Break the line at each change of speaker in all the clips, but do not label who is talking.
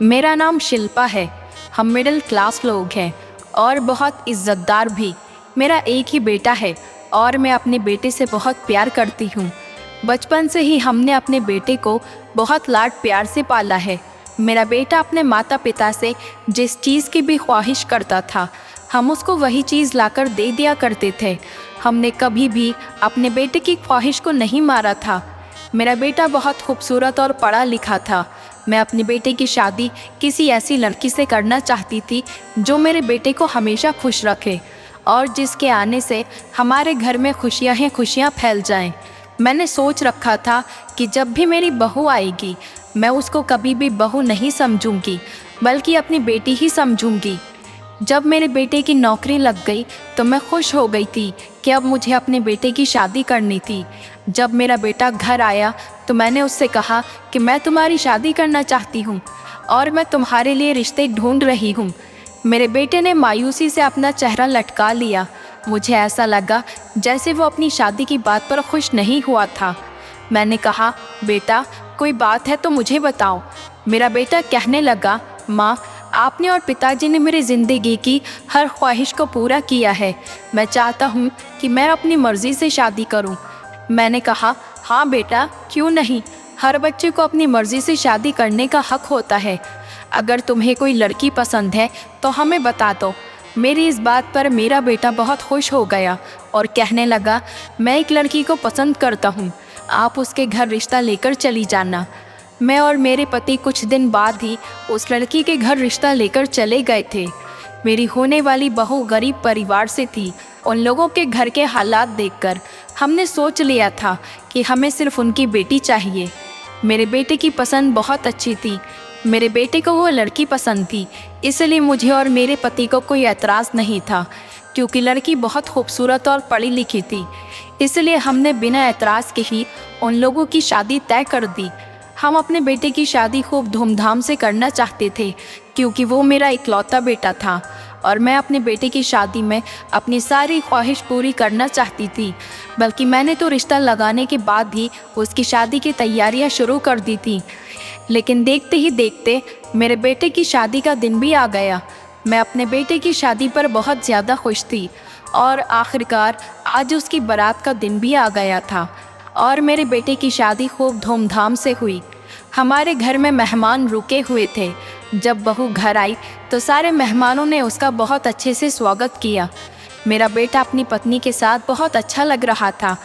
मेरा नाम शिल्पा है। हम मिडिल क्लास लोग हैं और बहुत इज़्ज़तदार भी। मेरा एक ही बेटा है और मैं अपने बेटे से बहुत प्यार करती हूँ। बचपन से ही हमने अपने बेटे को बहुत लाड प्यार से पाला है। मेरा बेटा अपने माता पिता से जिस चीज़ की भी ख्वाहिश करता था, हम उसको वही चीज़ लाकर दे दिया करते थे। हमने कभी भी अपने बेटे की ख्वाहिश को नहीं मारा था। मेरा बेटा बहुत खूबसूरत और पढ़ा लिखा था। मैं अपने बेटे की शादी किसी ऐसी लड़की से करना चाहती थी जो मेरे बेटे को हमेशा खुश रखे और जिसके आने से हमारे घर में खुशियां ही खुशियां फैल जाएं। मैंने सोच रखा था कि जब भी मेरी बहू आएगी, मैं उसको कभी भी बहू नहीं समझूंगी, बल्कि अपनी बेटी ही समझूंगी। जब मेरे बेटे की नौकरी लग गई तो मैं खुश हो गई थी कि अब मुझे अपने बेटे की शादी करनी थी। जब मेरा बेटा घर आया तो मैंने उससे कहा कि मैं तुम्हारी शादी करना चाहती हूँ और मैं तुम्हारे लिए रिश्ते ढूंढ रही हूँ। मेरे बेटे ने मायूसी से अपना चेहरा लटका लिया। मुझे ऐसा लगा जैसे वो अपनी शादी की बात पर खुश नहीं हुआ था। मैंने कहा, बेटा कोई बात है तो मुझे बताओ। मेरा बेटा कहने लगा, माँ आपने और पिताजी ने मेरी ज़िंदगी की हर ख्वाहिश को पूरा किया है। मैं चाहता हूँ कि मैं अपनी मर्ज़ी से शादी करूँ। मैंने कहा, हाँ बेटा, क्यों नहीं। हर बच्चे को अपनी मर्ज़ी से शादी करने का हक होता है। अगर तुम्हें कोई लड़की पसंद है तो हमें बता दो। मेरी इस बात पर मेरा बेटा बहुत खुश हो गया और कहने लगा, मैं एक लड़की को पसंद करता हूँ, आप उसके घर रिश्ता लेकर चली जाना। मैं और मेरे पति कुछ दिन बाद ही उस लड़की के घर रिश्ता लेकर चले गए थे। मेरी होने वाली बहू गरीब परिवार से थी। उन लोगों के घर के हालात देखकर हमने सोच लिया था कि हमें सिर्फ उनकी बेटी चाहिए। मेरे बेटे की पसंद बहुत अच्छी थी। मेरे बेटे को वो लड़की पसंद थी, इसलिए मुझे और मेरे पति को कोई एतराज़ नहीं था, क्योंकि लड़की बहुत खूबसूरत और पढ़ी लिखी थी। इसलिए हमने बिना एतराज़ के ही उन लोगों की शादी तय कर दी। हम अपने बेटे की शादी खूब धूमधाम से करना चाहते थे, क्योंकि वो मेरा इकलौता बेटा था और मैं अपने बेटे की शादी में अपनी सारी ख्वाहिश पूरी करना चाहती थी। बल्कि मैंने तो रिश्ता लगाने के बाद ही उसकी शादी की तैयारियां शुरू कर दी थी। लेकिन देखते ही देखते मेरे बेटे की शादी का दिन भी आ गया। मैं अपने बेटे की शादी पर बहुत ज़्यादा खुश थी और आखिरकार आज उसकी बारात का दिन भी आ गया था और मेरे बेटे की शादी खूब धूमधाम से हुई। हमारे घर में मेहमान रुके हुए थे। जब बहू घर आई तो सारे मेहमानों ने उसका बहुत अच्छे से स्वागत किया। मेरा बेटा अपनी पत्नी के साथ बहुत अच्छा लग रहा था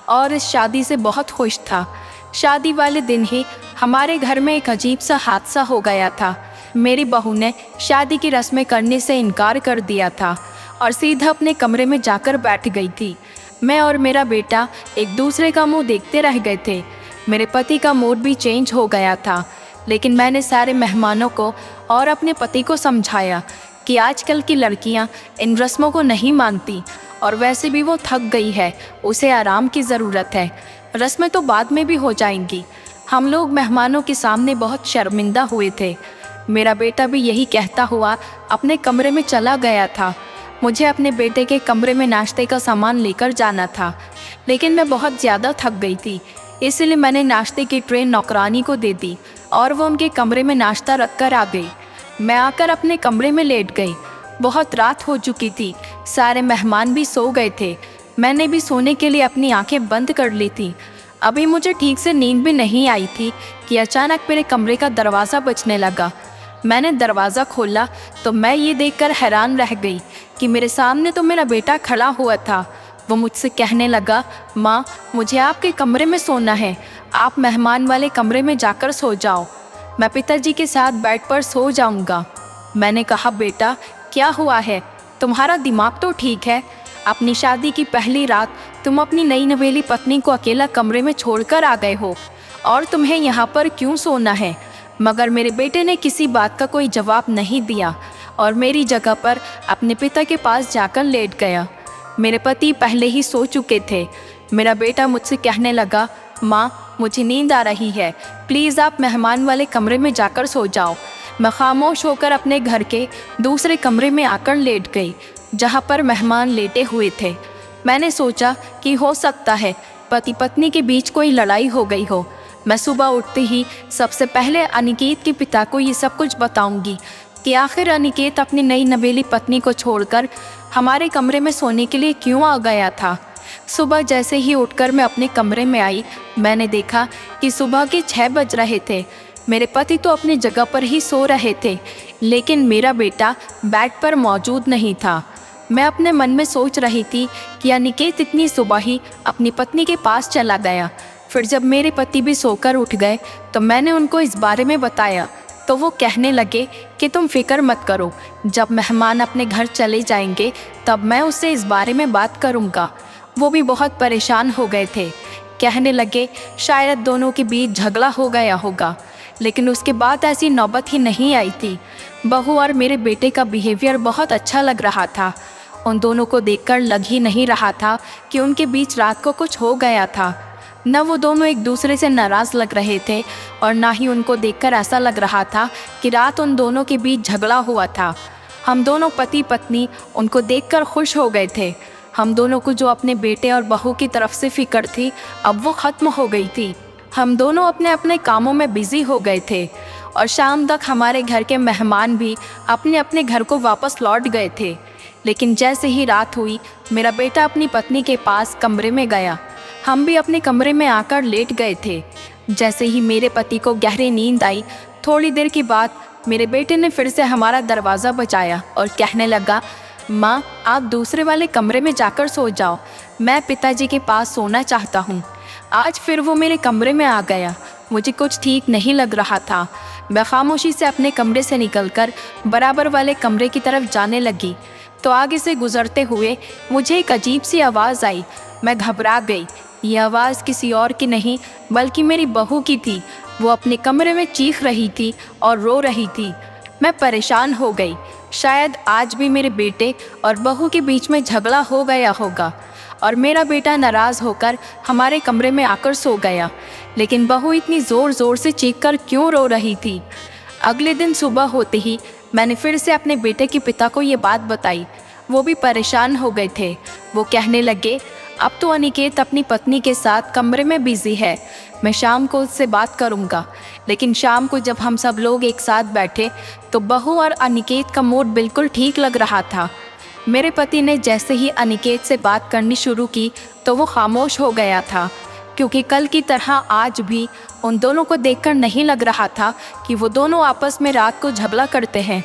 और इस शादी से बहुत खुश था। शादी वाले दिन ही हमारे घर में एक अजीब सा हादसा हो गया था। मेरी बहू ने शादी की रस्में करने से इनकार कर दिया था और सीधा अपने कमरे में जाकर बैठ गई थी। मैं और मेरा बेटा एक दूसरे का मुंह देखते रह गए थे। मेरे पति का मूड भी चेंज हो गया था, लेकिन मैंने सारे मेहमानों को और अपने पति को समझाया कि आजकल की लड़कियां इन रस्मों को नहीं मानती और वैसे भी वो थक गई है, उसे आराम की ज़रूरत है। रस्में तो बाद में भी हो जाएंगी। हम लोग मेहमानों के सामने बहुत शर्मिंदा हुए थे। मेरा बेटा भी यही कहता हुआ अपने कमरे में चला गया था। मुझे अपने बेटे के कमरे में नाश्ते का सामान लेकर जाना था, लेकिन मैं बहुत ज़्यादा थक गई थी, इसलिए मैंने नाश्ते की ट्रे नौकरानी को दे दी और वो उनके कमरे में नाश्ता रख कर आ गई। मैं आकर अपने कमरे में लेट गई। बहुत रात हो चुकी थी, सारे मेहमान भी सो गए थे। मैंने भी सोने के लिए अपनी आंखें बंद कर ली थी। अभी मुझे ठीक से नींद भी नहीं आई थी कि अचानक मेरे कमरे का दरवाज़ा बजने लगा। मैंने दरवाज़ा खोला तो मैं ये देखकर हैरान रह गई कि मेरे सामने तो मेरा बेटा खड़ा हुआ था। वो मुझसे कहने लगा, माँ मुझे आपके कमरे में सोना है, आप मेहमान वाले कमरे में जाकर सो जाओ, मैं पिताजी के साथ बेड पर सो जाऊँगा। मैंने कहा, बेटा क्या हुआ है, तुम्हारा दिमाग तो ठीक है। अपनी शादी की पहली रात तुम अपनी नई नवेली पत्नी को अकेला कमरे में छोड़कर आ गए हो और तुम्हें यहाँ पर क्यों सोना है। मगर मेरे बेटे ने किसी बात का कोई जवाब नहीं दिया और मेरी जगह पर अपने पिता के पास जाकर लेट गया। मेरे पति पहले ही सो चुके थे। मेरा बेटा मुझसे कहने लगा, माँ मुझे नींद आ रही है, प्लीज़ आप मेहमान वाले कमरे में जाकर सो जाओ। मैं खामोश होकर अपने घर के दूसरे कमरे में आकर लेट गई, जहाँ पर मेहमान लेटे हुए थे। मैंने सोचा कि हो सकता है पति पत्नी के बीच कोई लड़ाई हो गई हो। मैं सुबह उठते ही सबसे पहले अनिकेत के पिता को ये सब कुछ बताऊंगी कि आखिर अनिकेत अपनी नई नवेली पत्नी को छोड़कर हमारे कमरे में सोने के लिए क्यों आ गया था। सुबह जैसे ही उठकर मैं अपने कमरे में आई, मैंने देखा कि सुबह के 6 बज रहे थे। मेरे पति तो अपनी जगह पर ही सो रहे थे, लेकिन मेरा बेटा बेड पर मौजूद नहीं था। मैं अपने मन में सोच रही थी कि अनिकेत इतनी सुबह ही अपनी पत्नी के पास चला गया। फिर जब मेरे पति भी सोकर उठ गए तो मैंने उनको इस बारे में बताया, तो वो कहने लगे कि तुम फिक्र मत करो, जब मेहमान अपने घर चले जाएंगे तब मैं उससे इस बारे में बात करूँगा। वो भी बहुत परेशान हो गए थे, कहने लगे शायद दोनों के बीच झगड़ा हो गया होगा। लेकिन उसके बाद ऐसी नौबत ही नहीं आई थी। बहू और मेरे बेटे का बिहेवियर बहुत अच्छा लग रहा था। उन दोनों को देखकर लग ही नहीं रहा था कि उनके बीच रात को कुछ हो गया था। न वो दोनों एक दूसरे से नाराज़ लग रहे थे और ना ही उनको देखकर ऐसा लग रहा था कि रात उन दोनों के बीच झगड़ा हुआ था। हम दोनों पति पत्नी उनको देखकर खुश हो गए थे। हम दोनों को जो अपने बेटे और बहू की तरफ से फिक्र थी, अब वो ख़त्म हो गई थी। हम दोनों अपने अपने कामों में बिज़ी हो गए थे और शाम तक हमारे घर के मेहमान भी अपने अपने घर को वापस लौट गए थे। लेकिन जैसे ही रात हुई, मेरा बेटा अपनी पत्नी के पास कमरे में गया। हम भी अपने कमरे में आकर लेट गए थे। जैसे ही मेरे पति को गहरी नींद आई, थोड़ी देर के बाद मेरे बेटे ने फिर से हमारा दरवाज़ा बजाया और कहने लगा, माँ आप दूसरे वाले कमरे में जाकर सो जाओ, मैं पिताजी के पास सोना चाहता हूँ। आज फिर वो मेरे कमरे में आ गया। मुझे कुछ ठीक नहीं लग रहा था। मैं खामोशी से अपने कमरे से निकलकर बराबर वाले कमरे की तरफ जाने लगी, तो आगे से गुजरते हुए मुझे एक अजीब सी आवाज़ आई। मैं घबरा गई। ये आवाज़ किसी और की नहीं बल्कि मेरी बहू की थी। वो अपने कमरे में चीख रही थी और रो रही थी। मैं परेशान हो गई। शायद आज भी मेरे बेटे और बहू के बीच में झगड़ा हो गया होगा और मेरा बेटा नाराज़ होकर हमारे कमरे में आकर सो गया। लेकिन बहू इतनी ज़ोर ज़ोर से चीख कर क्यों रो रही थी? अगले दिन सुबह होते ही मैंने फिर से अपने बेटे के पिता को ये बात बताई। वो भी परेशान हो गए थे। वो कहने लगे, अब तो अनिकेत अपनी पत्नी के साथ कमरे में बिज़ी है, मैं शाम को उससे बात करूँगा। लेकिन शाम को जब हम सब लोग एक साथ बैठे तो बहू और अनिकेत का मूड बिल्कुल ठीक लग रहा था। मेरे पति ने जैसे ही अनिकेत से बात करनी शुरू की तो वो खामोश हो गया था, क्योंकि कल की तरह आज भी उन दोनों को देखकर नहीं लग रहा था कि वो दोनों आपस में रात को झगड़ा करते हैं,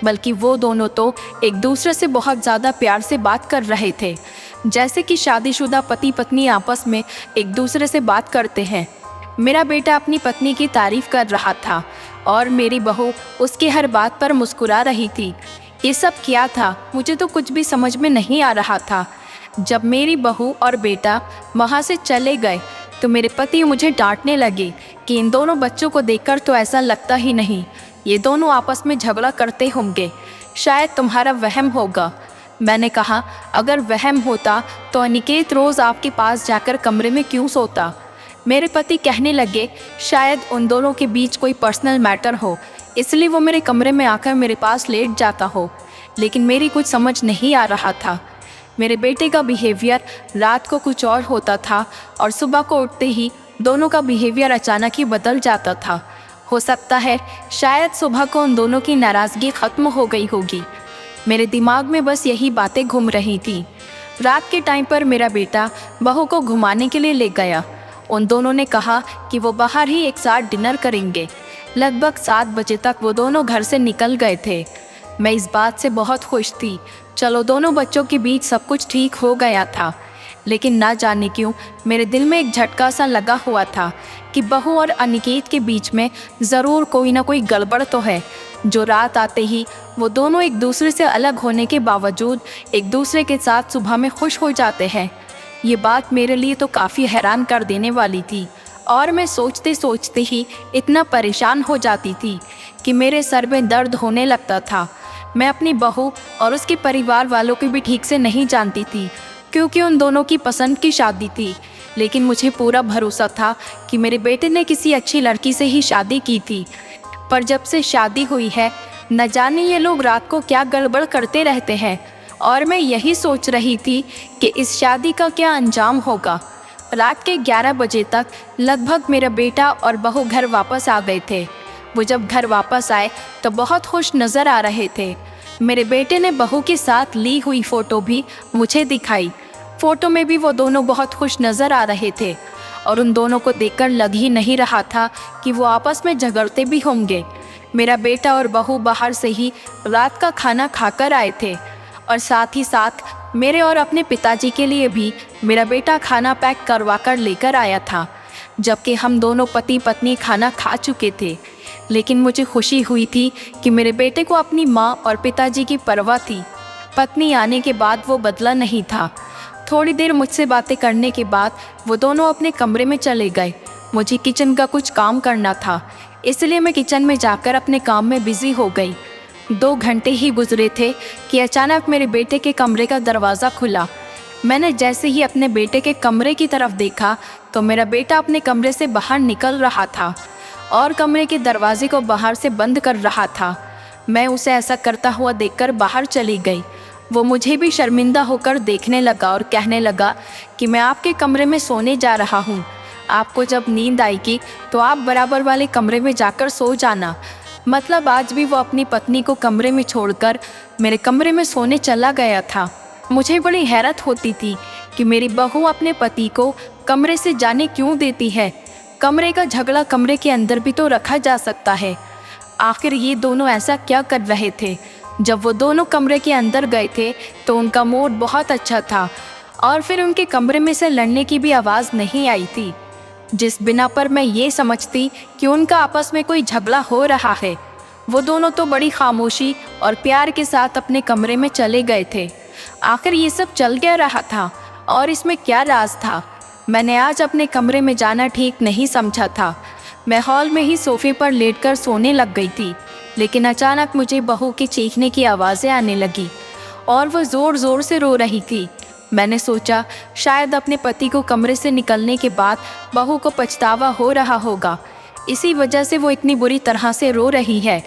बल्कि वो दोनों तो एक दूसरे से बहुत ज़्यादा प्यार से बात कर रहे थे, जैसे कि शादीशुदा पति पत्नी आपस में एक दूसरे से बात करते हैं। मेरा बेटा अपनी पत्नी की तारीफ़ कर रहा था और मेरी बहू उसकी हर बात पर मुस्कुरा रही थी। ये सब क्या था, मुझे तो कुछ भी समझ में नहीं आ रहा था। जब मेरी बहू और बेटा वहाँ से चले गए तो मेरे पति मुझे डांटने लगे कि इन दोनों बच्चों को देखकर तो ऐसा लगता ही नहीं, ये दोनों आपस में झगड़ा करते होंगे, शायद तुम्हारा वहम होगा। मैंने कहा, अगर वहम होता तो अनिकेत रोज़ आपके पास जाकर कमरे में क्यों सोता? मेरे पति कहने लगे, शायद उन दोनों के बीच कोई पर्सनल मैटर हो, इसलिए वो मेरे कमरे में आकर मेरे पास लेट जाता हो। लेकिन मेरी कुछ समझ नहीं आ रहा था। मेरे बेटे का बिहेवियर रात को कुछ और होता था और सुबह को उठते ही दोनों का बिहेवियर अचानक ही बदल जाता था। हो सकता है शायद सुबह को उन दोनों की नाराज़गी ख़त्म हो गई होगी। मेरे दिमाग में बस यही बातें घूम रही थी। रात के टाइम पर मेरा बेटा बहू को घुमाने के लिए ले गया। उन दोनों ने कहा कि वो बाहर ही एक साथ डिनर करेंगे। लगभग 7 बजे तक वो दोनों घर से निकल गए थे। मैं इस बात से बहुत खुश थी। चलो, दोनों बच्चों के बीच सब कुछ ठीक हो गया था। लेकिन ना जाने क्यों मेरे दिल में एक झटका सा लगा हुआ था कि बहू और अनिकेत के बीच में ज़रूर कोई ना कोई गड़बड़ तो है, जो रात आते ही वो दोनों एक दूसरे से अलग होने के बावजूद एक दूसरे के साथ सुबह में खुश हो जाते हैं। ये बात मेरे लिए तो काफ़ी हैरान कर देने वाली थी और मैं सोचते सोचते ही इतना परेशान हो जाती थी कि मेरे सर में दर्द होने लगता था। मैं अपनी बहू और उसके परिवार वालों को भी ठीक से नहीं जानती थी, क्योंकि उन दोनों की पसंद की शादी थी। लेकिन मुझे पूरा भरोसा था कि मेरे बेटे ने किसी अच्छी लड़की से ही शादी की थी। पर जब से शादी हुई है, न जाने ये लोग रात को क्या गड़बड़ करते रहते हैं और मैं यही सोच रही थी कि इस शादी का क्या अंजाम होगा। रात के 11 बजे तक लगभग मेरा बेटा और बहू घर वापस आ गए थे। वो जब घर वापस आए तो बहुत खुश नज़र आ रहे थे। मेरे बेटे ने बहू के साथ ली हुई फ़ोटो भी मुझे दिखाई। फ़ोटो में भी वो दोनों बहुत खुश नज़र आ रहे थे और उन दोनों को देखकर लग ही नहीं रहा था कि वो आपस में झगड़ते भी होंगे। मेरा बेटा और बहू बाहर से ही रात का खाना खाकर आए थे और साथ ही साथ मेरे और अपने पिताजी के लिए भी मेरा बेटा खाना पैक करवा कर लेकर आया था। जबकि हम दोनों पति पत्नी खाना खा चुके थे, लेकिन मुझे खुशी हुई थी कि मेरे बेटे को अपनी माँ और पिताजी की परवाह थी। पत्नी आने के बाद वो बदला नहीं था। थोड़ी देर मुझसे बातें करने के बाद वो दोनों अपने कमरे में चले गए। मुझे किचन का कुछ काम करना था, इसलिए मैं किचन में जाकर अपने काम में बिज़ी हो गई। 2 घंटे ही गुजरे थे कि अचानक मेरे बेटे के कमरे का दरवाज़ा खुला। मैंने जैसे ही अपने बेटे के कमरे की तरफ देखा तो मेरा बेटा अपने कमरे से बाहर निकल रहा था और कमरे के दरवाजे को बाहर से बंद कर रहा था। मैं उसे ऐसा करता हुआ देखकर बाहर चली गई। वो मुझे भी शर्मिंदा होकर देखने लगा और कहने लगा कि मैं आपके कमरे में सोने जा रहा हूँ। आपको जब नींद आएगी तो आप बराबर वाले कमरे में जाकर सो जाना। मतलब आज भी वो अपनी पत्नी को कमरे में छोड़कर मेरे कमरे में सोने चला गया था। मुझे बड़ी हैरत होती थी कि मेरी बहू अपने पति को कमरे से जाने क्यों देती है। कमरे का झगड़ा कमरे के अंदर भी तो रखा जा सकता है। आखिर ये दोनों ऐसा क्या कर रहे थे? जब वो दोनों कमरे के अंदर गए थे तो उनका मूड बहुत अच्छा था और फिर उनके कमरे में से लड़ने की भी आवाज़ नहीं आई थी, जिस बिना पर मैं ये समझती कि उनका आपस में कोई झगड़ा हो रहा है। वो दोनों तो बड़ी खामोशी और प्यार के साथ अपने कमरे में चले गए थे। आखिर ये सब चल क्या रहा था और इसमें क्या राज था? मैंने आज अपने कमरे में जाना ठीक नहीं समझा था। मैं हॉल में ही सोफे पर लेटकर सोने लग गई थी, लेकिन अचानक मुझे बहू की चीखने की आवाज़ें आने लगी और वह ज़ोर ज़ोर से रो रही थी। मैंने सोचा शायद अपने पति को कमरे से निकलने के बाद बहू को पछतावा हो रहा होगा, इसी वजह से वो इतनी बुरी तरह से रो रही है।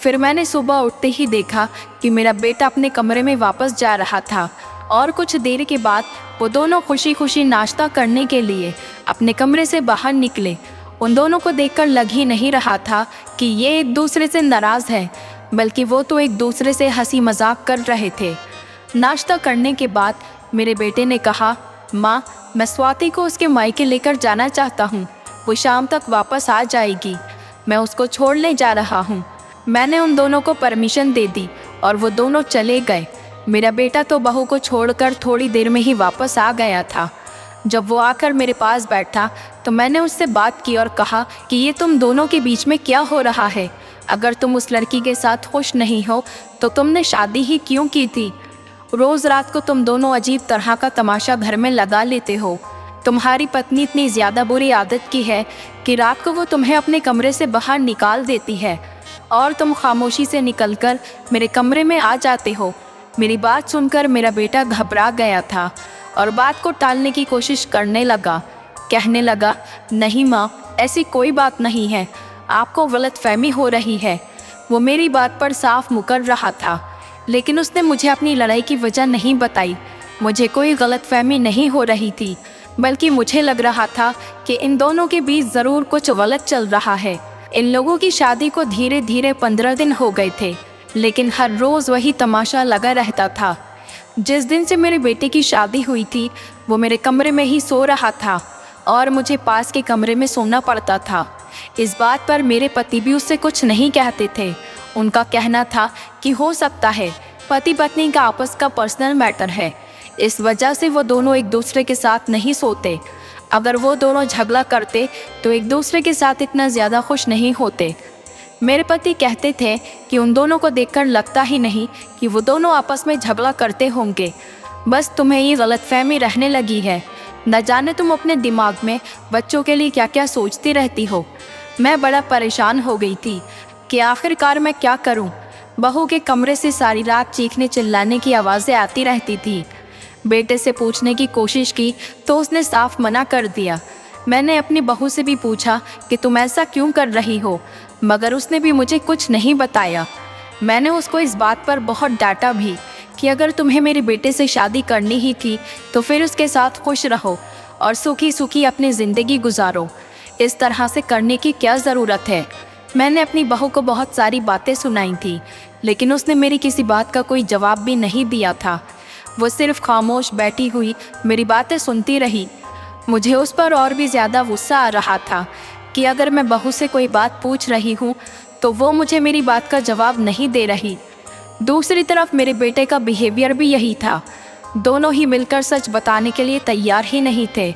फिर मैंने सुबह उठते ही देखा कि मेरा बेटा अपने कमरे में वापस जा रहा था और कुछ देर के बाद वो दोनों खुशी खुशी नाश्ता करने के लिए अपने कमरे से बाहर निकले। उन दोनों को देखकर लग ही नहीं रहा था कि ये एक दूसरे से नाराज़ है, बल्कि वो तो एक दूसरे से हंसी मजाक कर रहे थे। नाश्ता करने के बाद मेरे बेटे ने कहा, माँ, मैं स्वाति को उसके मायके लेकर जाना चाहता हूँ। वो शाम तक वापस आ जाएगी। मैं उसको छोड़ने जा रहा हूँ। मैंने उन दोनों को परमिशन दे दी और वो दोनों चले गए। मेरा बेटा तो बहू को छोड़कर थोड़ी देर में ही वापस आ गया था। जब वो आकर मेरे पास बैठा तो मैंने उससे बात की और कहा कि ये तुम दोनों के बीच में क्या हो रहा है? अगर तुम उस लड़की के साथ खुश नहीं हो तो तुमने शादी ही क्यों की थी? रोज़ रात को तुम दोनों अजीब तरह का तमाशा घर में लगा लेते हो। तुम्हारी पत्नी इतनी ज़्यादा बुरी आदत की है कि रात को वो तुम्हें अपने कमरे से बाहर निकाल देती है और तुम खामोशी से निकलकर मेरे कमरे में आ जाते हो। मेरी बात सुनकर मेरा बेटा घबरा गया था और बात को टालने की कोशिश करने लगा। कहने लगा, नहीं माँ, ऐसी कोई बात नहीं है, आपको गलतफहमी हो रही है। वो मेरी बात पर साफ मुकर रहा था, लेकिन उसने मुझे अपनी लड़ाई की वजह नहीं बताई। मुझे कोई गलतफहमी नहीं हो रही थी, बल्कि मुझे लग रहा था कि इन दोनों के बीच ज़रूर कुछ गलत चल रहा है। इन लोगों की शादी को धीरे धीरे 15 दिन हो गए थे, लेकिन हर रोज़ वही तमाशा लगा रहता था। जिस दिन से मेरे बेटे की शादी हुई थी वो मेरे कमरे में ही सो रहा था और मुझे पास के कमरे में सोना पड़ता था। इस बात पर मेरे पति भी उससे कुछ नहीं कहते थे। उनका कहना था कि हो सकता है पति पत्नी का आपस का पर्सनल मैटर है, इस वजह से वो दोनों एक दूसरे के साथ नहीं सोते। अगर वो दोनों झगड़ा करते तो एक दूसरे के साथ इतना ज़्यादा खुश नहीं होते। मेरे पति कहते थे कि उन दोनों को देखकर लगता ही नहीं कि वो दोनों आपस में झगड़ा करते होंगे, बस तुम्हें ये गलतफहमी रहने लगी है। न जाने तुम अपने दिमाग में बच्चों के लिए क्या क्या सोचती रहती हो। मैं बड़ा परेशान हो गई थी कि आखिरकार मैं क्या करूं। बहू के कमरे से सारी रात चीखने चिल्लाने की आवाज़ें आती रहती थी। बेटे से पूछने की कोशिश की तो उसने साफ मना कर दिया। मैंने अपनी बहू से भी पूछा कि तुम ऐसा क्यों कर रही हो, मगर उसने भी मुझे कुछ नहीं बताया। मैंने उसको इस बात पर बहुत डांटा भी कि अगर तुम्हें मेरे बेटे से शादी करनी ही थी तो फिर उसके साथ खुश रहो और सूखी सूखी अपनी ज़िंदगी गुजारो। इस तरह से करने की क्या ज़रूरत है। मैंने अपनी बहू को बहुत सारी बातें सुनाई थी, लेकिन उसने मेरी किसी बात का कोई जवाब भी नहीं दिया था। वो सिर्फ खामोश बैठी हुई मेरी बातें सुनती रही। मुझे उस पर और भी ज़्यादा गुस्सा आ रहा था कि अगर मैं बहू से कोई बात पूछ रही हूँ तो वो मुझे मेरी बात का जवाब नहीं दे रही। दूसरी तरफ मेरे बेटे का बिहेवियर भी यही था। दोनों ही मिलकर सच बताने के लिए तैयार ही नहीं थे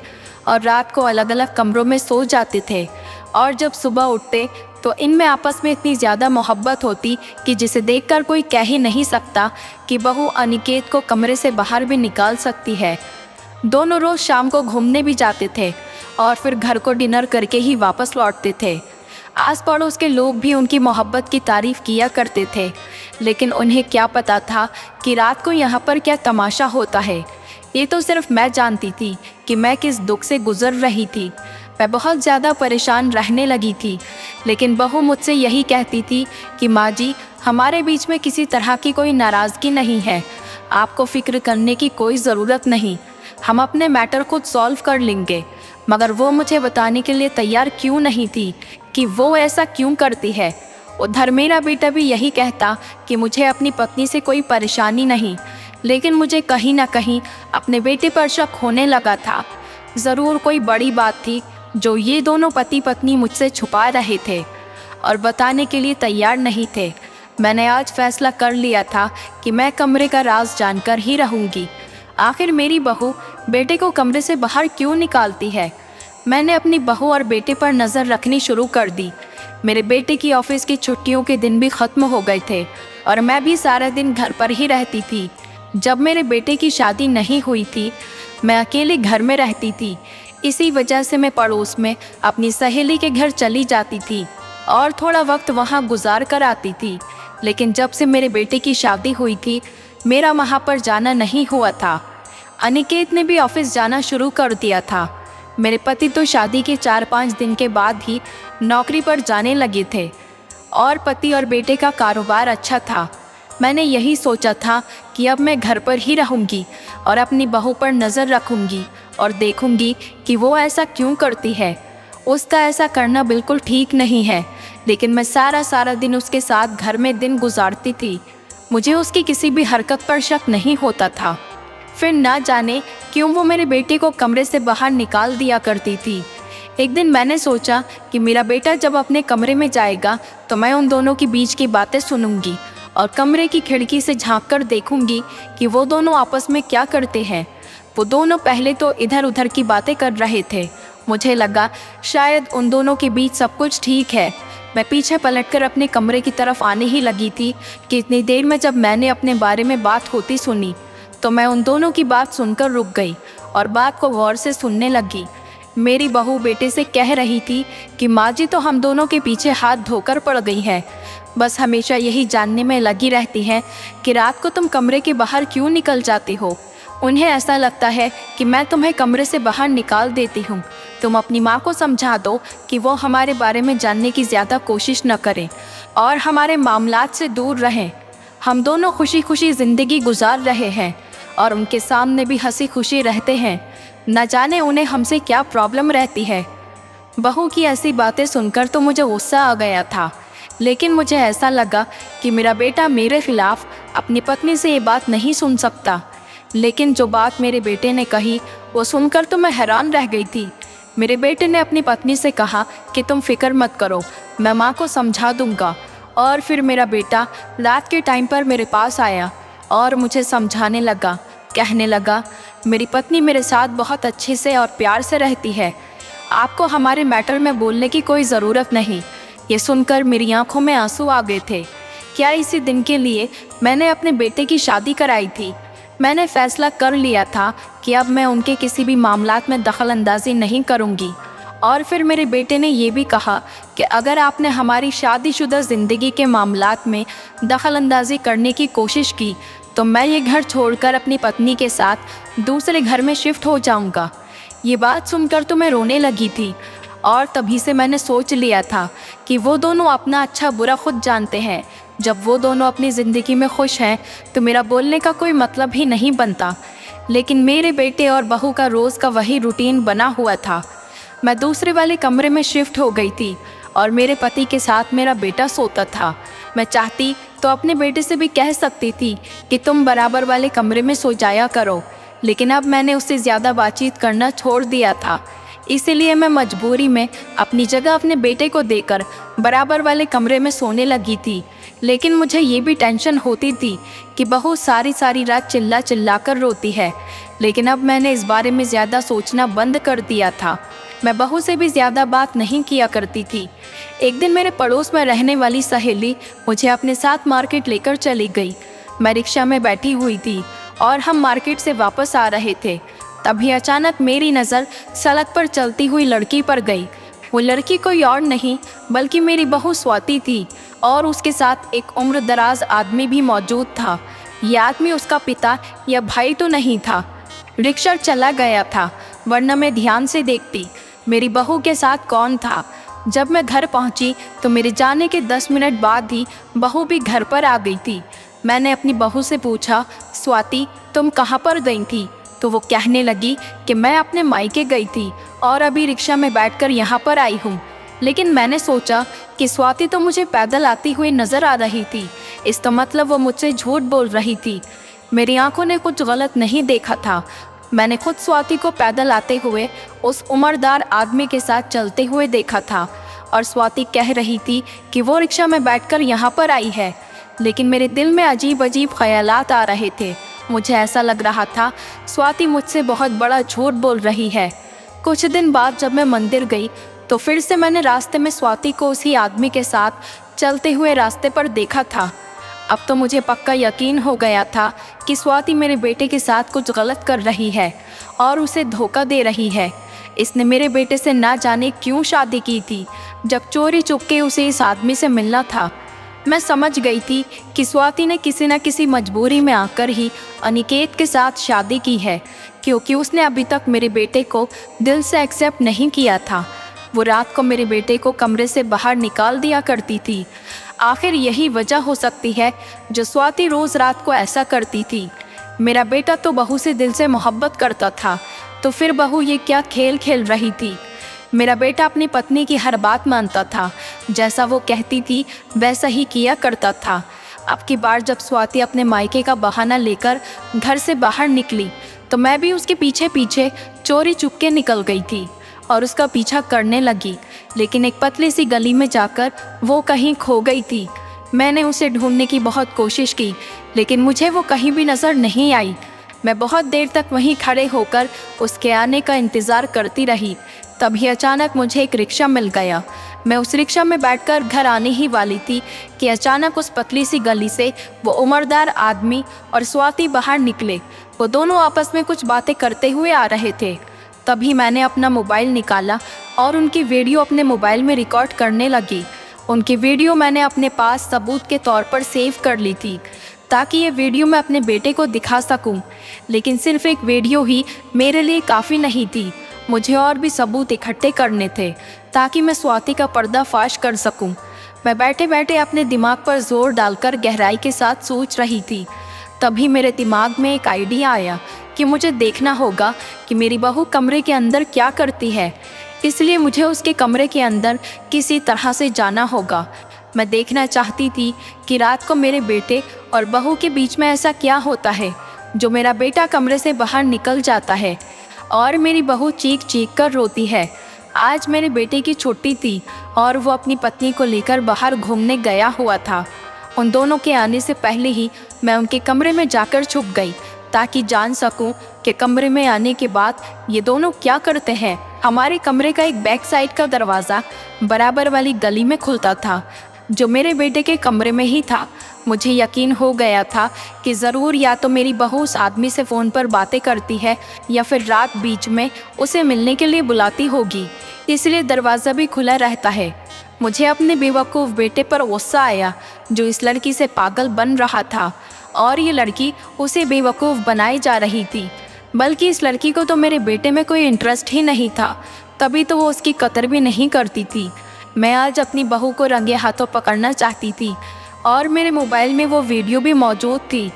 और रात को अलग अलग कमरों में सो जाते थे। और जब सुबह उठते तो इनमें आपस में इतनी ज़्यादा मोहब्बत होती कि जिसे देखकर कोई कह ही नहीं सकता कि बहू अनिकेत को कमरे से बाहर भी निकाल सकती है। दोनों रोज़ शाम को घूमने भी जाते थे और फिर घर को डिनर करके ही वापस लौटते थे। आस पड़ोस के लोग भी उनकी मोहब्बत की तारीफ़ किया करते थे, लेकिन उन्हें क्या पता था कि रात को यहाँ पर क्या तमाशा होता है। ये तो सिर्फ मैं जानती थी कि मैं किस दुख से गुज़र रही थी। मैं बहुत ज़्यादा परेशान रहने लगी थी, लेकिन बहू मुझसे यही कहती थी कि माँ जी, हमारे बीच में किसी तरह की कोई नाराज़गी नहीं है, आपको फ़िक्र करने की कोई ज़रूरत नहीं, हम अपने मैटर खुद सॉल्व कर लेंगे। मगर वो मुझे बताने के लिए तैयार क्यों नहीं थी कि वो ऐसा क्यों करती है। उधर मेरा बेटा भी यही कहता कि मुझे अपनी पत्नी से कोई परेशानी नहीं, लेकिन मुझे कहीं ना कहीं अपने बेटे पर शक होने लगा था। ज़रूर कोई बड़ी बात थी जो ये दोनों पति पत्नी मुझसे छुपा रहे थे और बताने के लिए तैयार नहीं थे। मैंने आज फैसला कर लिया था कि मैं कमरे का राज जानकर ही रहूँगी। आखिर मेरी बहू बेटे को कमरे से बाहर क्यों निकालती है। मैंने अपनी बहू और बेटे पर नज़र रखनी शुरू कर दी। मेरे बेटे की ऑफिस की छुट्टियों के दिन भी ख़त्म हो गए थे और मैं भी सारा दिन घर पर ही रहती थी। जब मेरे बेटे की शादी नहीं हुई थी, मैं अकेले घर में रहती थी। इसी वजह से मैं पड़ोस में अपनी सहेली के घर चली जाती थी और थोड़ा वक्त वहाँ गुजार कर आती थी। लेकिन जब से मेरे बेटे की शादी हुई थी, मेरा वहाँ पर जाना नहीं हुआ था। अनिकेत ने भी ऑफिस जाना शुरू कर दिया था। मेरे पति तो शादी के 4-5 दिन के बाद ही नौकरी पर जाने लगे थे और पति और बेटे का कारोबार अच्छा था। मैंने यही सोचा था कि अब मैं घर पर ही रहूँगी और अपनी बहू पर नज़र रखूँगी और देखूँगी कि वो ऐसा क्यों करती है। उसका ऐसा करना बिल्कुल ठीक नहीं है, लेकिन मैं सारा दिन उसके साथ घर में दिन गुजारती थी। मुझे उसकी किसी भी हरकत पर शक नहीं होता था। फिर ना जाने क्यों वो मेरे बेटे को कमरे से बाहर निकाल दिया करती थी। एक दिन मैंने सोचा कि मेरा बेटा जब अपने कमरे में जाएगा तो मैं उन दोनों के बीच की बातें सुनूंगी और कमरे की खिड़की से झांक कर देखूंगी कि वो दोनों आपस में क्या करते हैं। वो दोनों पहले तो इधर उधर की बातें कर रहे थे। मुझे लगा शायद उन दोनों के बीच सब कुछ ठीक है। मैं पीछे पलटकर अपने कमरे की तरफ आने ही लगी थी कि इतनी देर में जब मैंने अपने बारे में बात होती सुनी तो मैं उन दोनों की बात सुनकर रुक गई और बात को गौर से सुनने लगी। मेरी बहू बेटे से कह रही थी कि माँ जी तो हम दोनों के पीछे हाथ धोकर पड़ गई हैं। बस हमेशा यही जानने में लगी रहती हैं कि रात को तुम कमरे के बाहर क्यों निकल जाती हो। उन्हें ऐसा लगता है कि मैं तुम्हें कमरे से बाहर निकाल देती हूँ। तुम अपनी माँ को समझा दो कि वो हमारे बारे में जानने की ज़्यादा कोशिश न करें और हमारे मामलात से दूर रहें। हम दोनों खुशी खुशी ज़िंदगी गुजार रहे हैं और उनके सामने भी हंसी खुशी रहते हैं। न जाने उन्हें हमसे क्या प्रॉब्लम रहती है। बहू की ऐसी बातें सुनकर तो मुझे गुस्सा आ गया था, लेकिन मुझे ऐसा लगा कि मेरा बेटा मेरे खिलाफ अपनी पत्नी से ये बात नहीं सुन सकता। लेकिन जो बात मेरे बेटे ने कही वो सुनकर तो मैं हैरान रह गई थी। मेरे बेटे ने अपनी पत्नी से कहा कि तुम फिक्र मत करो, मैं माँ को समझा दूँगा। और फिर मेरा बेटा रात के टाइम पर मेरे पास आया और मुझे समझाने लगा, कहने लगा, मेरी पत्नी मेरे साथ बहुत अच्छे से और प्यार से रहती है, आपको हमारे मैटर में बोलने की कोई ज़रूरत नहीं। ये सुनकर मेरी आंखों में आंसू आ गए थे। क्या इसी दिन के लिए मैंने अपने बेटे की शादी कराई थी। मैंने फ़ैसला कर लिया था कि अब मैं उनके किसी भी मामलात में दखल अंदाज़ी नहीं करूँगी। और फिर मेरे बेटे ने ये भी कहा कि अगर आपने हमारी शादीशुदा ज़िंदगी के मामलात में दखल अंदाज़ी करने की कोशिश की तो मैं ये घर छोड़कर अपनी पत्नी के साथ दूसरे घर में शिफ्ट हो जाऊंगा। ये बात सुनकर तो मैं रोने लगी थी और तभी से मैंने सोच लिया था कि वो दोनों अपना अच्छा बुरा खुद जानते हैं। जब वो दोनों अपनी ज़िंदगी में खुश हैं तो मेरा बोलने का कोई मतलब ही नहीं बनता। लेकिन मेरे बेटे और बहू का रोज़ का वही रूटीन बना हुआ था। मैं दूसरे वाले कमरे में शिफ्ट हो गई थी और मेरे पति के साथ मेरा बेटा सोता था। मैं चाहती तो अपने बेटे से भी कह सकती थी कि तुम बराबर वाले कमरे में सो जाया करो, लेकिन अब मैंने उससे ज़्यादा बातचीत करना छोड़ दिया था। इसीलिए मैं मजबूरी में अपनी जगह अपने बेटे को देकर बराबर वाले कमरे में सोने लगी थी। लेकिन मुझे ये भी टेंशन होती थी कि बहू सारी सारी रात चिल्ला चिल्ला कर रोती है। लेकिन अब मैंने इस बारे में ज़्यादा सोचना बंद कर दिया था। मैं बहू से भी ज़्यादा बात नहीं किया करती थी। एक दिन मेरे पड़ोस में रहने वाली सहेली मुझे अपने साथ मार्केट लेकर चली गई। मैं रिक्शा में बैठी हुई थी और हम मार्केट से वापस आ रहे थे। तभी अचानक मेरी नज़र सड़क पर चलती हुई लड़की पर गई। वो लड़की कोई और नहीं बल्कि मेरी बहू स्वाति थी और उसके साथ एक उम्र दराज आदमी भी मौजूद था। यह आदमी उसका पिता या भाई तो नहीं था। रिक्शा चला गया था, वरना मैं ध्यान से देखती मेरी बहू के साथ कौन था। जब मैं घर पहुंची तो मेरे जाने के 10 मिनट बाद ही बहू भी घर पर आ गई थी। मैंने अपनी बहू से पूछा, स्वाति तुम कहाँ पर गई थी? तो वो कहने लगी कि मैं अपने मायके गई थी और अभी रिक्शा में बैठकर यहाँ पर आई हूँ। लेकिन मैंने सोचा कि स्वाति तो मुझे पैदल आती हुई नज़र आ रही थी, इसका मतलब वो मुझसे झूठ बोल रही थी। मेरी आंखों ने कुछ गलत नहीं देखा था। मैंने खुद स्वाति को पैदल आते हुए उस उम्रदार आदमी के साथ चलते हुए देखा था और स्वाति कह रही थी कि वो रिक्शा में बैठकर यहाँ पर आई है। लेकिन मेरे दिल में अजीब अजीब ख्यालात आ रहे थे। मुझे ऐसा लग रहा था स्वाति मुझसे बहुत बड़ा झूठ बोल रही है। कुछ दिन बाद जब मैं मंदिर गई तो फिर से मैंने रास्ते में स्वाति को उसी आदमी के साथ चलते हुए रास्ते पर देखा था। अब तो मुझे पक्का यकीन हो गया था कि स्वाति मेरे बेटे के साथ कुछ गलत कर रही है और उसे धोखा दे रही है। इसने मेरे बेटे से ना जाने क्यों शादी की थी, जब चोरी चुपके उसे इस आदमी से मिलना था। मैं समझ गई थी कि स्वाति ने किसी न किसी मजबूरी में आकर ही अनिकेत के साथ शादी की है, क्योंकि उसने अभी तक मेरे बेटे को दिल से एक्सेप्ट नहीं किया था। वो रात को मेरे बेटे को कमरे से बाहर निकाल दिया करती थी। आखिर यही वजह हो सकती है जो स्वाति रोज़ रात को ऐसा करती थी। मेरा बेटा तो बहू से दिल से मोहब्बत करता था, तो फिर बहू ये क्या खेल खेल रही थी। मेरा बेटा अपनी पत्नी की हर बात मानता था, जैसा वो कहती थी वैसा ही किया करता था। अब की बार जब स्वाति अपने मायके का बहाना लेकर घर से बाहर निकली तो मैं भी उसके पीछे पीछे चोरी चुपके निकल गई थी और उसका पीछा करने लगी। लेकिन एक पतली सी गली में जाकर वो कहीं खो गई थी। मैंने उसे ढूंढने की बहुत कोशिश की, लेकिन मुझे वो कहीं भी नज़र नहीं आई। मैं बहुत देर तक वहीं खड़े होकर उसके आने का इंतज़ार करती रही। तभी अचानक मुझे एक रिक्शा मिल गया। मैं उस रिक्शा में बैठकर घर आने ही वाली थी कि अचानक उस पतली सी गली से वो उम्रदार आदमी और स्वाति बाहर निकले। वो दोनों आपस में कुछ बातें करते हुए आ रहे थे। तभी मैंने अपना मोबाइल निकाला और उनकी वीडियो अपने मोबाइल में रिकॉर्ड करने लगी। उनकी वीडियो मैंने अपने पास सबूत के तौर पर सेव कर ली थी ताकि ये वीडियो मैं अपने बेटे को दिखा सकूं। लेकिन सिर्फ एक वीडियो ही मेरे लिए काफ़ी नहीं थी। मुझे और भी सबूत इकट्ठे करने थे ताकि मैं स्वाति का पर्दाफाश कर सकूं। मैं बैठे बैठे अपने दिमाग पर जोर डालकर गहराई के साथ सोच रही थी। तभी मेरे दिमाग में एक आइडिया आया कि मुझे देखना होगा कि मेरी बहू कमरे के अंदर क्या करती है। इसलिए मुझे उसके कमरे के अंदर किसी तरह से जाना होगा। मैं देखना चाहती थी कि रात को मेरे बेटे और बहू के बीच में ऐसा क्या होता है जो मेरा बेटा कमरे से बाहर निकल जाता है और मेरी बहू चीख चीख कर रोती है। आज मेरे बेटे की छुट्टी थी और वो अपनी पत्नी को लेकर बाहर घूमने गया हुआ था। उन दोनों के आने से पहले ही मैं उनके कमरे में जाकर छुप गई ताकि जान सकूं कि कमरे में आने के बाद ये दोनों क्या करते हैं। हमारे कमरे का एक बैक साइड का दरवाज़ा बराबर वाली गली में खुलता था जो मेरे बेटे के कमरे में ही था। मुझे यकीन हो गया था कि ज़रूर या तो मेरी बहू उस आदमी से फ़ोन पर बातें करती है या फिर रात बीच में उसे मिलने के लिए बुलाती होगी, इसलिए दरवाज़ा भी खुला रहता है। मुझे अपने बेवकूफ़ बेटे पर गुस्सा आया जो इस लड़की से पागल बन रहा था और ये लड़की उसे बेवकूफ़ बनाई जा रही थी। बल्कि इस लड़की को तो मेरे बेटे में कोई इंटरेस्ट ही नहीं था, तभी तो वो उसकी कदर भी नहीं करती थी। मैं आज अपनी बहू को रंगे हाथों पकड़ना चाहती थी और मेरे मोबाइल में वो वीडियो भी मौजूद थी।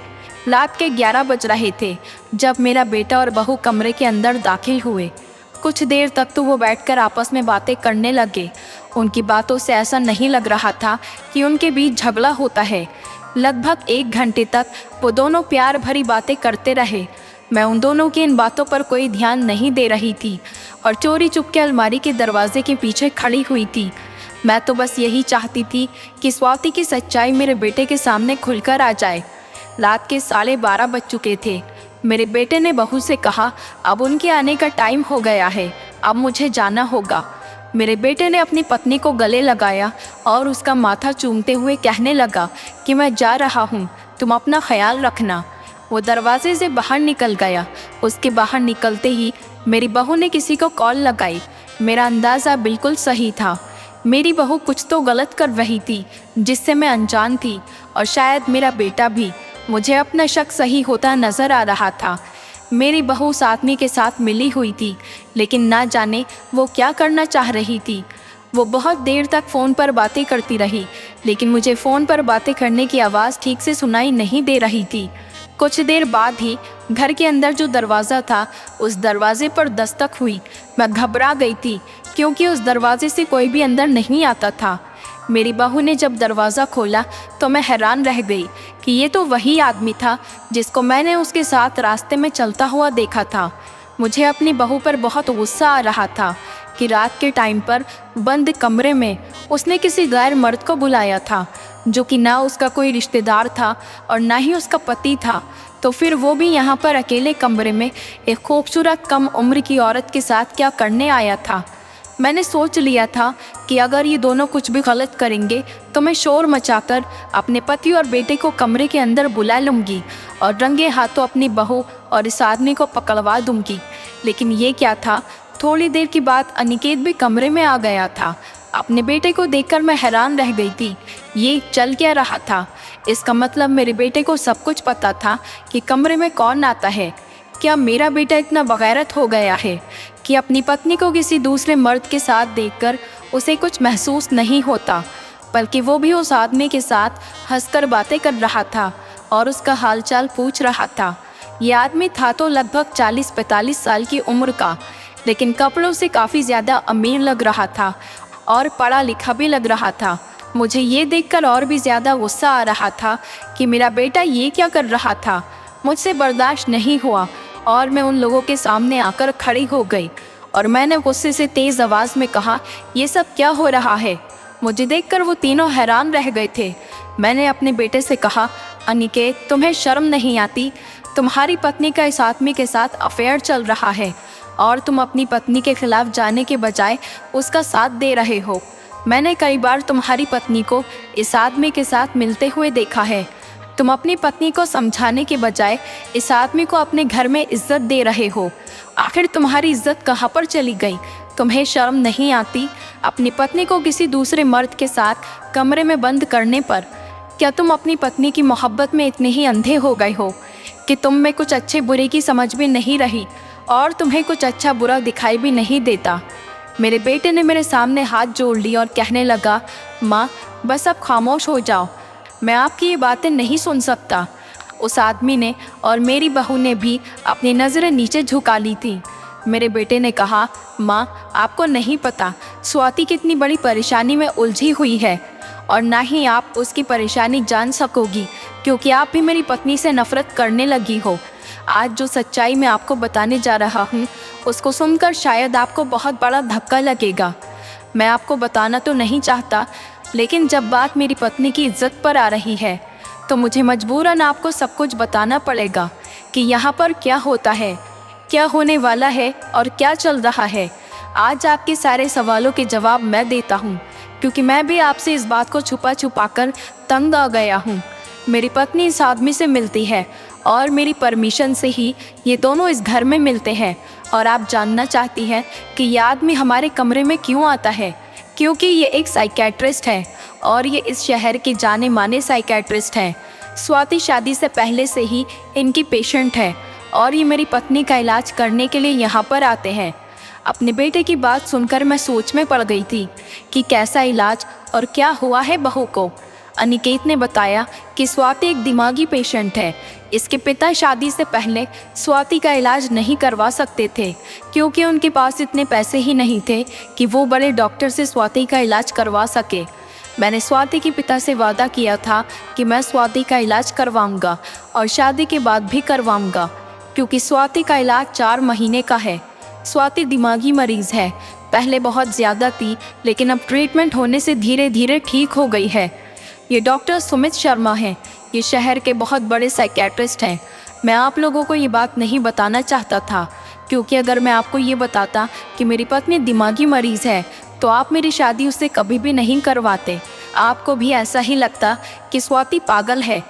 रात के 11 बज रहे थे जब मेरा बेटा और बहू कमरे के अंदर दाखिल हुए। कुछ देर तक तो वो बैठकर आपस में बातें करने लगे। उनकी बातों से ऐसा नहीं लग रहा था कि उनके बीच झगड़ा होता है। लगभग 1 घंटे तक वो दोनों प्यार भरी बातें करते रहे। मैं उन दोनों की इन बातों पर कोई ध्यान नहीं दे रही थी और चोरी चुपके अलमारी के दरवाजे के पीछे खड़ी हुई थी। मैं तो बस यही चाहती थी कि स्वाति की सच्चाई मेरे बेटे के सामने खुलकर आ जाए। रात के 12:30 बज चुके थे। मेरे बेटे ने बहू से कहा, अब उनके आने का टाइम हो गया है, अब मुझे जाना होगा। मेरे बेटे ने अपनी पत्नी को गले लगाया और उसका माथा चूमते हुए कहने लगा कि मैं जा रहा हूँ, तुम अपना ख्याल रखना। वो दरवाजे से बाहर निकल गया। उसके बाहर निकलते ही मेरी बहू ने किसी को कॉल लगाई। मेरा अंदाज़ा बिल्कुल सही था। मेरी बहू कुछ तो गलत कर रही थी जिससे मैं अनजान थी, और शायद मेरा बेटा भी। मुझे अपना शक सही होता नज़र आ रहा था। मेरी बहू उस आदमी के साथ मिली हुई थी, लेकिन ना जाने वो क्या करना चाह रही थी। वो बहुत देर तक फ़ोन पर बातें करती रही, लेकिन मुझे फ़ोन पर बातें करने की आवाज़ ठीक से सुनाई नहीं दे रही थी। कुछ देर बाद ही घर के अंदर जो दरवाज़ा था, उस दरवाजे पर दस्तक हुई। मैं घबरा गई थी क्योंकि उस दरवाजे से कोई भी अंदर नहीं आता था। मेरी बहू ने जब दरवाज़ा खोला तो मैं हैरान रह गई कि ये तो वही आदमी था जिसको मैंने उसके साथ रास्ते में चलता हुआ देखा था। मुझे अपनी बहू पर बहुत गुस्सा आ रहा था कि रात के टाइम पर बंद कमरे में उसने किसी गैर मर्द को बुलाया था, जो कि ना उसका कोई रिश्तेदार था और ना ही उसका पति था। तो फिर वो भी यहाँ पर अकेले कमरे में एक खूबसूरत कम उम्र की औरत के साथ क्या करने आया था। मैंने सोच लिया था कि अगर ये दोनों कुछ भी गलत करेंगे तो मैं शोर मचाकर अपने पति और बेटे को कमरे के अंदर बुला लूँगी और रंगे हाथों अपनी बहू और इस आदमी को पकड़वा दूँगी। लेकिन ये क्या था, थोड़ी देर के बाद अनिकेत भी कमरे में आ गया था। अपने बेटे को देखकर मैं हैरान रह गई थी। ये चल क्या रहा था? इसका मतलब मेरे बेटे को सब कुछ पता था कि कमरे में कौन आता है। क्या मेरा बेटा इतना बगैरत हो गया है कि अपनी पत्नी को किसी दूसरे मर्द के साथ देखकर उसे कुछ महसूस नहीं होता, बल्कि वो भी उस आदमी के साथ हंसकर बातें कर रहा था और उसका हालचाल पूछ रहा था। ये आदमी था तो लगभग 40-45 साल की उम्र का, लेकिन कपड़ों से काफ़ी ज़्यादा अमीर लग रहा था और पढ़ा लिखा भी लग रहा था। मुझे ये देखकर और भी ज़्यादा गुस्सा आ रहा था कि मेरा बेटा ये क्या कर रहा था। मुझसे बर्दाश्त नहीं हुआ और मैं उन लोगों के सामने आकर खड़ी हो गई और मैंने गुस्से से तेज़ आवाज़ में कहा, ये सब क्या हो रहा है? मुझे देखकर वो तीनों हैरान रह गए थे। मैंने अपने बेटे से कहा, अनिकेत, तुम्हें शर्म नहीं आती? तुम्हारी पत्नी का इस आदमी के साथ अफेयर चल रहा है और तुम अपनी पत्नी के खिलाफ जाने के बजाय उसका साथ दे रहे हो। मैंने कई बार तुम्हारी पत्नी को इस आदमी के साथ मिलते हुए देखा है। तुम अपनी पत्नी को समझाने के बजाय इस आदमी को अपने घर में इज्जत दे रहे हो। आखिर तुम्हारी इज्जत कहाँ पर चली गई? तुम्हें शर्म नहीं आती अपनी पत्नी को किसी दूसरे मर्द के साथ कमरे में बंद करने पर? क्या तुम अपनी पत्नी की मोहब्बत में इतने ही अंधे हो गए हो कि तुम में कुछ अच्छे बुरे की समझ भी नहीं रही और तुम्हें कुछ अच्छा बुरा दिखाई भी नहीं देता? मेरे बेटे ने मेरे सामने हाथ जोड़ लिया और कहने लगा, माँ, बस अब खामोश हो जाओ, मैं आपकी ये बातें नहीं सुन सकता। उस आदमी ने और मेरी बहू ने भी अपनी नज़रें नीचे झुका ली थी। मेरे बेटे ने कहा, माँ, आपको नहीं पता स्वाति कितनी बड़ी परेशानी में उलझी हुई है और ना ही आप उसकी परेशानी जान सकोगी, क्योंकि आप भी मेरी पत्नी से नफ़रत करने लगी हो। आज जो सच्चाई मैं आपको बताने जा रहा हूँ, उसको सुनकर शायद आपको बहुत बड़ा धक्का लगेगा। मैं आपको बताना तो नहीं चाहता, लेकिन जब बात मेरी पत्नी की इज्जत पर आ रही है तो मुझे मजबूरन आपको सब कुछ बताना पड़ेगा कि यहाँ पर क्या होता है, क्या होने वाला है और क्या चल रहा है। आज आपके सारे सवालों के जवाब मैं देता हूँ, क्योंकि मैं भी आपसे इस बात को छुपा छुपा कर तंग आ गया हूँ। मेरी पत्नी इस आदमी से मिलती है और मेरी परमिशन से ही ये दोनों इस घर में मिलते हैं, और आप जानना चाहती हैं कि ये आदमी हमारे कमरे में क्यों आता है? क्योंकि ये एक साइकेट्रिस्ट है और ये इस शहर के जाने माने साइकेट्रिस्ट हैं। स्वाति शादी से पहले से ही इनकी पेशेंट है और ये मेरी पत्नी का इलाज करने के लिए यहाँ पर आते हैं। अपने बेटे की बात सुनकर मैं सोच में पड़ गई थी कि कैसा इलाज और क्या हुआ है बहू को। अनिकेत ने बताया कि स्वाति एक दिमागी पेशेंट है। इसके पिता शादी से पहले स्वाति का इलाज नहीं करवा सकते थे क्योंकि उनके पास इतने पैसे ही नहीं थे कि वो बड़े डॉक्टर से स्वाति का इलाज करवा सके। मैंने स्वाति के पिता से वादा किया था कि मैं स्वाति का इलाज करवाऊंगा और शादी के बाद भी करवाऊंगा क्योंकि स्वाति का इलाज 4 महीने का है। स्वाति दिमागी मरीज है, पहले बहुत ज़्यादा थी लेकिन अब ट्रीटमेंट होने से धीरे धीरे ठीक हो गई है। ये डॉक्टर सुमित शर्मा हैं, ये शहर के बहुत बड़े साइकेट्रिस्ट हैं। मैं आप लोगों को ये बात नहीं बताना चाहता था क्योंकि अगर मैं आपको ये बताता कि मेरी पत्नी दिमागी मरीज़ है तो आप मेरी शादी उससे कभी भी नहीं करवाते। आपको भी ऐसा ही लगता कि स्वाति पागल है,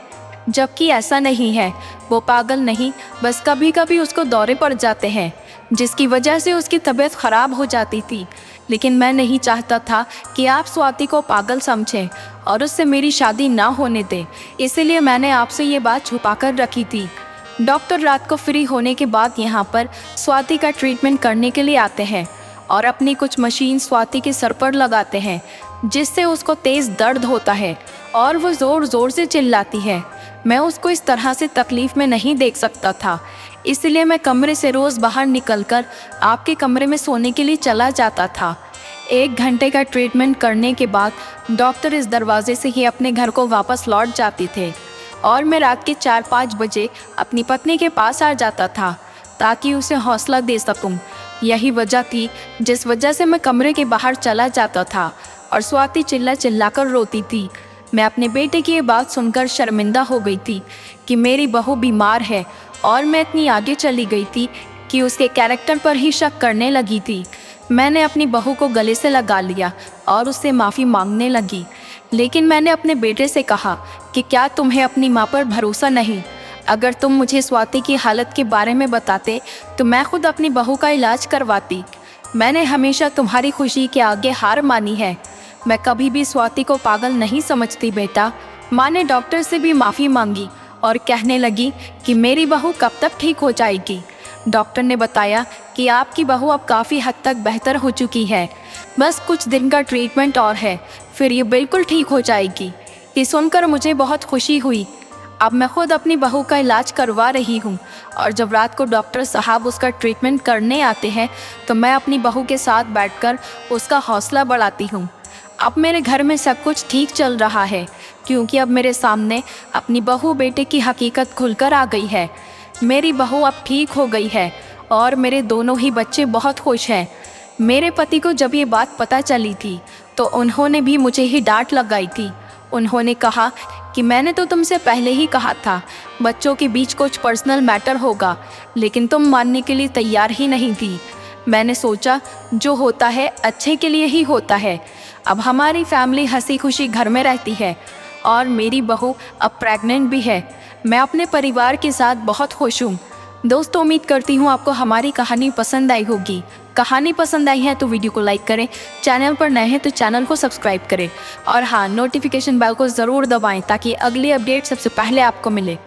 जबकि ऐसा नहीं है। वो पागल नहीं, बस कभी कभी उसको दौरे पड़ जाते हैं जिसकी वजह से उसकी तबीयत ख़राब हो जाती थी। लेकिन मैं नहीं चाहता था कि आप स्वाति को पागल समझें और उससे मेरी शादी ना होने दें, इसलिए मैंने आपसे ये बात छुपा कर रखी थी। डॉक्टर रात को फ्री होने के बाद यहाँ पर स्वाति का ट्रीटमेंट करने के लिए आते हैं और अपनी कुछ मशीन स्वाति के सर पर लगाते हैं जिससे उसको तेज़ दर्द होता है और वो ज़ोर ज़ोर से चिल्लाती है। मैं उसको इस तरह से तकलीफ़ में नहीं देख सकता था, इसलिए मैं कमरे से रोज़ बाहर निकलकर आपके कमरे में सोने के लिए चला जाता था। 1 घंटे का ट्रीटमेंट करने के बाद डॉक्टर इस दरवाजे से ही अपने घर को वापस लौट जाते थे और मैं रात के 4-5 बजे अपनी पत्नी के पास आ जाता था ताकि उसे हौसला दे सकूं। यही वजह थी जिस वजह से मैं कमरे के बाहर चला जाता था और स्वाति चिल्ला चिल्ला कर रोती थी। मैं अपने बेटे की ये बात सुनकर शर्मिंदा हो गई थी कि मेरी बहू बीमार है और मैं इतनी आगे चली गई थी कि उसके कैरेक्टर पर ही शक करने लगी थी। मैंने अपनी बहू को गले से लगा लिया और उससे माफ़ी मांगने लगी, लेकिन मैंने अपने बेटे से कहा कि क्या तुम्हें अपनी माँ पर भरोसा नहीं? अगर तुम मुझे स्वाति की हालत के बारे में बताते तो मैं खुद अपनी बहू का इलाज करवाती। मैंने हमेशा तुम्हारी खुशी के आगे हार मानी है। मैं कभी भी स्वाति को पागल नहीं समझती बेटा। माँ ने डॉक्टर से भी माफ़ी मांगी और कहने लगी कि मेरी बहू कब तक ठीक हो जाएगी। डॉक्टर ने बताया कि आपकी बहू अब काफ़ी हद तक बेहतर हो चुकी है, बस कुछ दिन का ट्रीटमेंट और है, फिर ये बिल्कुल ठीक हो जाएगी। ये सुनकर मुझे बहुत खुशी हुई। अब मैं खुद अपनी बहू का इलाज करवा रही हूँ और जब रात को डॉक्टर साहब उसका ट्रीटमेंट करने आते हैं तो मैं अपनी बहू के साथ बैठकर उसका हौसला बढ़ाती हूँ। अब मेरे घर में सब कुछ ठीक चल रहा है क्योंकि अब मेरे सामने अपनी बहू बेटे की हकीकत खुलकर आ गई है। मेरी बहू अब ठीक हो गई है और मेरे दोनों ही बच्चे बहुत खुश हैं। मेरे पति को जब ये बात पता चली थी तो उन्होंने भी मुझे ही डांट लगाई थी। उन्होंने कहा कि मैंने तो तुमसे पहले ही कहा था बच्चों के बीच कुछ पर्सनल मैटर होगा, लेकिन तुम मानने के लिए तैयार ही नहीं थी। मैंने सोचा जो होता है अच्छे के लिए ही होता है। अब हमारी फैमिली हंसी खुशी घर में रहती है और मेरी बहू अब प्रेग्नेंट भी है। मैं अपने परिवार के साथ बहुत खुश हूँ। दोस्तों, उम्मीद करती हूँ आपको हमारी कहानी पसंद आई होगी। कहानी पसंद आई है तो वीडियो को लाइक करें, चैनल पर नए हैं तो चैनल को सब्सक्राइब करें और हाँ, नोटिफिकेशन बेल को ज़रूर दबाएं ताकि अगली अपडेट सबसे पहले आपको मिले।